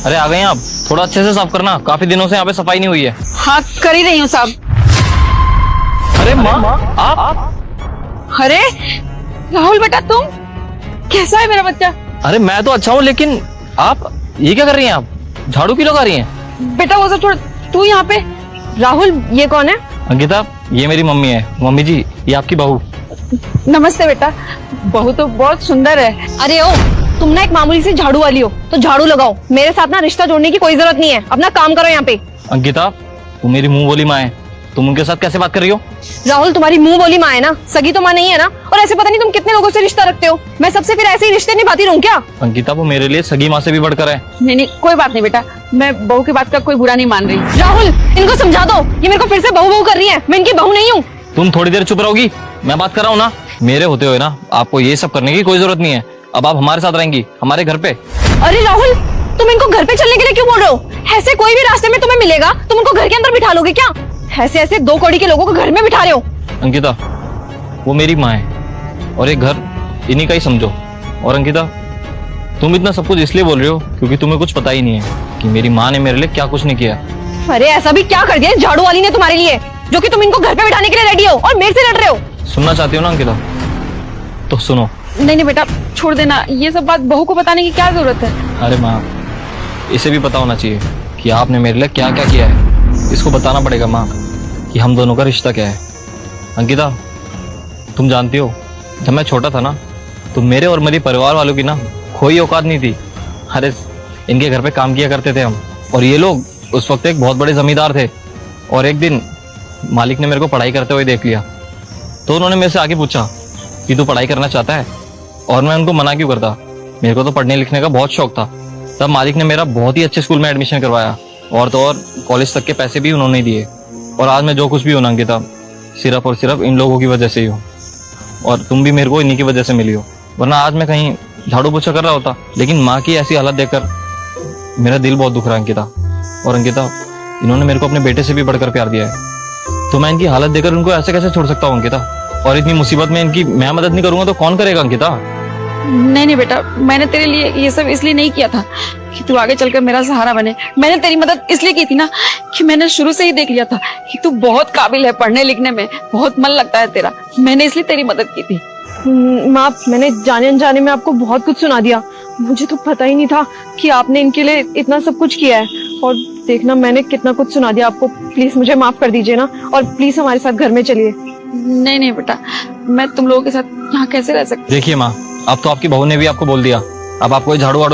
अरे आ गए हैं आप, थोड़ा अच्छे से साफ करना, काफी दिनों से यहाँ पे सफाई नहीं हुई है। हाँ कर ही रही हूँ साहब। अरे माँ आप। अरे राहुल बेटा तुम, कैसा है मेरा बच्चा? अरे मैं तो अच्छा हूँ, लेकिन आप ये क्या कर रही हैं? आप झाड़ू क्यों लगा रही हैं? बेटा वो सब छोड़, तू यहाँ पे। राहुल ये कौन है? अंकिता, ये मेरी मम्मी है। मम्मी जी, ये आपकी बहू। नमस्ते बेटा, बहू तो बहुत सुंदर है। अरे ओ, तुम ना एक मामूली सी झाड़ू वाली हो तो झाड़ू लगाओ, मेरे साथ ना रिश्ता जोड़ने की कोई जरूरत नहीं है, अपना काम करो यहाँ पे। अंकिता, तू मेरी मुंह बोली माँ है, तुम उनके साथ कैसे बात कर रही हो? राहुल तुम्हारी मुंह बोली माँ है ना, सगी तो माँ नहीं है ना। और ऐसे पता नहीं तुम कितने लोगों से रिश्ता रखते हो, मैं सबसे फिर ऐसे ही रिश्ते निभाती रहूं क्या? अंकिता, वो मेरे लिए सगी माँ से भी बढ़कर है। नहीं नहीं कोई बात नहीं बेटा, मैं बहू की बात का कोई बुरा नहीं मान रही। राहुल इनको समझा दो, ये मेरे को फिर से बहू बहू कर रही है, मैं इनकी बहू नहीं हूँ। तुम थोड़ी देर चुप रहोगी? मैं बात कर रहा हूँ ना। मेरे होते हुए ना आपको ये सब करने की कोई जरूरत नहीं है। अब आप हमारे साथ रहेंगी, हमारे घर पे। अरे राहुल, तुम इनको घर पे चलने के लिए क्यों बोल रहे हो? ऐसे कोई भी रास्ते में तुम्हें मिलेगा तुम उनको घर के अंदर बिठा लोगे क्या? ऐसे ऐसे दो कौड़ी के लोगों को घर में बिठा रहे हो। अंकिता, वो मेरी माँ है और एक घर इन्हीं का ही समझो। और अंकिता, तुम इतना सब कुछ इसलिए बोल रही हो क्योंकि तुम्हें कुछ पता ही नहीं है कि मेरी माँ ने मेरे लिए क्या कुछ नहीं किया। अरे ऐसा भी क्या कर दिया इस झाड़ू वाली ने तुम्हारे लिए, जो कि तुम इनको घर पे बिठाने के लिए रेडी हो और मेरे से लड़ रहे हो? सुनना चाहती हो ना अंकिता, तो सुनो। नहीं नहीं बेटा छोड़ देना, ये सब बात बहू को बताने की क्या जरूरत है? अरे माँ, इसे भी पता होना चाहिए कि आपने मेरे लिए क्या क्या किया है। इसको बताना पड़ेगा माँ कि हम दोनों का रिश्ता क्या है। अंकिता, तुम जानती हो, जब मैं छोटा था ना तो मेरे और मेरे परिवार वालों की ना कोई औकात नहीं थी। अरे इनके घर पे काम किया करते थे हम, और ये लोग उस वक्त एक बहुत बड़े जमींदार थे। और एक दिन मालिक ने मेरे को पढ़ाई करते हुए देख लिया, तो उन्होंने मेरे से आगे पूछा कि तू पढ़ाई करना चाहता है? और मैं उनको मना क्यों करता, मेरे को तो पढ़ने लिखने का बहुत शौक था। तब मालिक ने मेरा बहुत ही अच्छे स्कूल में एडमिशन करवाया, और तो और कॉलेज तक के पैसे भी उन्होंने दिए। और आज मैं जो कुछ भी हूं ना अंकिता, सिर्फ और सिर्फ इन लोगों की वजह से ही हूँ। और तुम भी मेरे को इन्हीं की वजह से मिली हो, वरना आज मैं कहीं झाड़ू पोछा कर रहा होता। लेकिन माँ की ऐसी हालत देखकर मेरा दिल बहुत दुख रहा है अंकिता। और अंकिता, इन्होंने मेरे को अपने बेटे से भी बढ़कर प्यार दिया है, तो मैं इनकी हालत देखकर उनको ऐसे कैसे छोड़ सकता हूँ अंकिता? और इतनी मुसीबत में इनकी मैं मदद नहीं करूंगा तो कौन करेगा अंकिता? नहीं नहीं बेटा, मैंने तेरे लिए ये सब इसलिए नहीं किया था कि तू आगे चलकर मेरा सहारा बने। मैंने तेरी मदद इसलिए की थी ना कि मैंने शुरू से ही देख लिया था कि तू बहुत काबिल है, पढ़ने लिखने में बहुत मन लगता है तेरा। मैंने इसलिए तेरी मदद की थी। माँ, मैंने जाने अनजाने में आपको बहुत कुछ सुना दिया, मुझे तो पता ही नहीं था कि आपने इनके लिए इतना सब कुछ किया है। और देखना मैंने कितना कुछ सुना दिया आपको, प्लीज मुझे माफ कर दीजिए ना, और प्लीज हमारे साथ घर में चलिए। नहीं नहीं बेटा, मैं तुम लोगों के साथ यहाँ कैसे रह सकती? देखिए माँ, अब तो आपकी बहू ने भी आपको बोल दिया, अब आपको झाड़ू वाड़ू